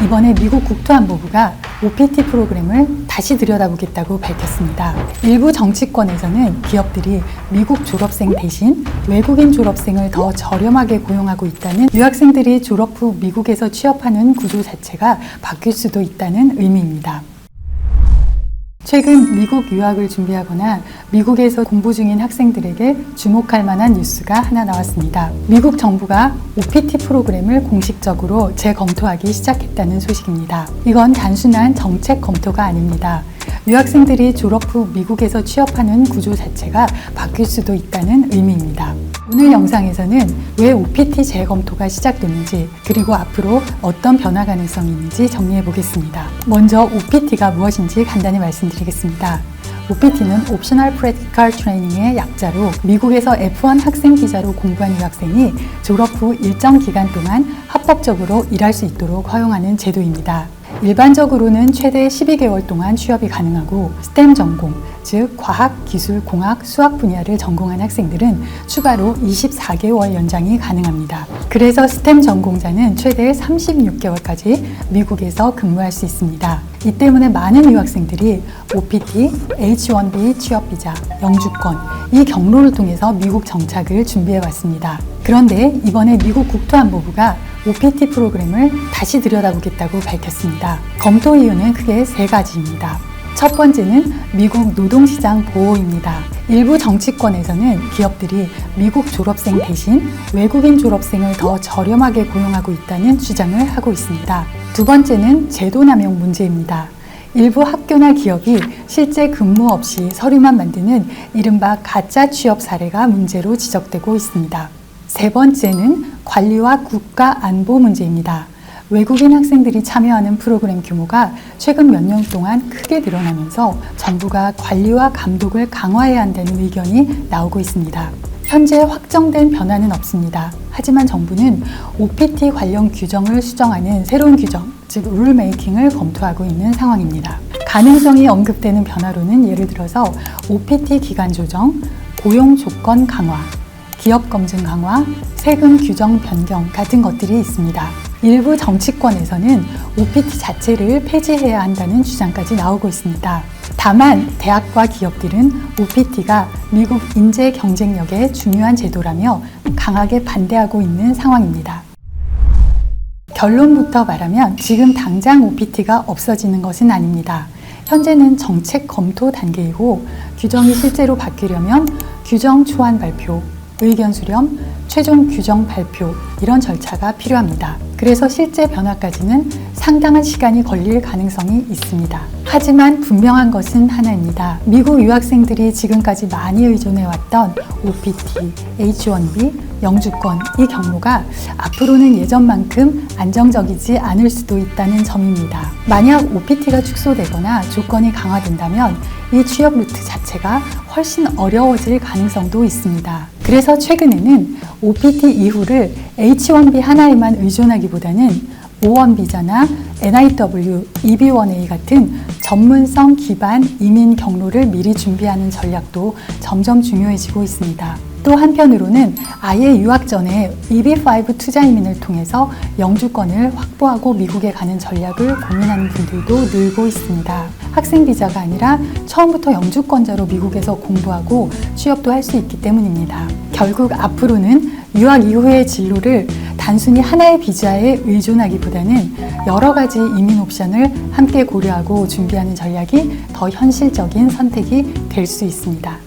이번에 미국 국토안보부가 OPT 프로그램을 다시 들여다보겠다고 밝혔습니다. 일부 정치권에서는 기업들이 미국 졸업생 대신 외국인 졸업생을 더 저렴하게 고용하고 있다는, 유학생들이 졸업 후 미국에서 취업하는 구조 자체가 바뀔 수도 있다는 의미입니다. 최근 미국 유학을 준비하거나 미국에서 공부 중인 학생들에게 주목할 만한 뉴스가 하나 나왔습니다. 미국 정부가 OPT 프로그램을 공식적으로 재검토하기 시작했다는 소식입니다. 이건 단순한 정책 검토가 아닙니다. 유학생들이 졸업 후 미국에서 취업하는 구조 자체가 바뀔 수도 있다는 의미입니다. 오늘 영상에서는 왜 OPT 재검토가 시작됐는지, 그리고 앞으로 어떤 변화 가능성이 있는지 정리해 보겠습니다. 먼저 OPT가 무엇인지 간단히 말씀드리겠습니다. OPT는 Optional Practical Training의 약자로, 미국에서 F1 학생 비자로 공부한 유학생이 졸업 후 일정 기간 동안 합법적으로 일할 수 있도록 허용하는 제도입니다. 일반적으로는 최대 12개월 동안 취업이 가능하고, STEM 전공, 즉 과학, 기술, 공학, 수학 분야를 전공한 학생들은 추가로 24개월 연장이 가능합니다. 그래서 STEM 전공자는 최대 36개월까지 미국에서 근무할 수 있습니다. 이 때문에 많은 유학생들이 OPT, H-1B 취업비자, 영주권, 이 경로를 통해서 미국 정착을 준비해왔습니다. 그런데 이번에 미국 국토안보부가 OPT 프로그램을 다시 들여다보겠다고 밝혔습니다. 검토 이유는 크게 세 가지입니다. 첫 번째는 미국 노동시장 보호입니다. 일부 정치권에서는 기업들이 미국 졸업생 대신 외국인 졸업생을 더 저렴하게 고용하고 있다는 주장을 하고 있습니다. 두 번째는 제도 남용 문제입니다. 일부 학교나 기업이 실제 근무 없이 서류만 만드는 이른바 가짜 취업 사례가 문제로 지적되고 있습니다. 세 번째는 관리와 국가 안보 문제입니다. 외국인 학생들이 참여하는 프로그램 규모가 최근 몇 년 동안 크게 늘어나면서 정부가 관리와 감독을 강화해야 한다는 의견이 나오고 있습니다. 현재 확정된 변화는 없습니다. 하지만 정부는 OPT 관련 규정을 수정하는 새로운 규정, 즉 룰메이킹을 검토하고 있는 상황입니다. 가능성이 언급되는 변화로는 예를 들어서 OPT 기간 조정, 고용 조건 강화, 기업 검증 강화, 세금 규정 변경 같은 것들이 있습니다. 일부 정치권에서는 OPT 자체를 폐지해야 한다는 주장까지 나오고 있습니다. 다만 대학과 기업들은 OPT가 미국 인재 경쟁력의 중요한 제도라며 강하게 반대하고 있는 상황입니다. 결론부터 말하면 지금 당장 OPT가 없어지는 것은 아닙니다. 현재는 정책 검토 단계이고, 규정이 실제로 바뀌려면 규정 초안 발표, 의견 수렴, 최종 규정 발표, 이런 절차가 필요합니다. 그래서 실제 변화까지는 상당한 시간이 걸릴 가능성이 있습니다. 하지만 분명한 것은 하나입니다. 미국 유학생들이 지금까지 많이 의존해왔던 OPT, H-1B, 영주권, 이 경로가 앞으로는 예전만큼 안정적이지 않을 수도 있다는 점입니다. 만약 OPT가 축소되거나 조건이 강화된다면 이 취업 루트 자체가 훨씬 어려워질 가능성도 있습니다. 그래서 최근에는 OPT 이후를 H-1B 하나에만 의존하기보다는 O-1 비자나 NIW, EB-1A 같은 전문성 기반 이민 경로를 미리 준비하는 전략도 점점 중요해지고 있습니다. 또 한편으로는 아예 유학 전에 EB-5 투자 이민을 통해서 영주권을 확보하고 미국에 가는 전략을 고민하는 분들도 늘고 있습니다. 학생 비자가 아니라 처음부터 영주권자로 미국에서 공부하고 취업도 할 수 있기 때문입니다. 결국 앞으로는 유학 이후의 진로를 단순히 하나의 비자에 의존하기보다는 여러 가지 이민 옵션을 함께 고려하고 준비하는 전략이 더 현실적인 선택이 될 수 있습니다.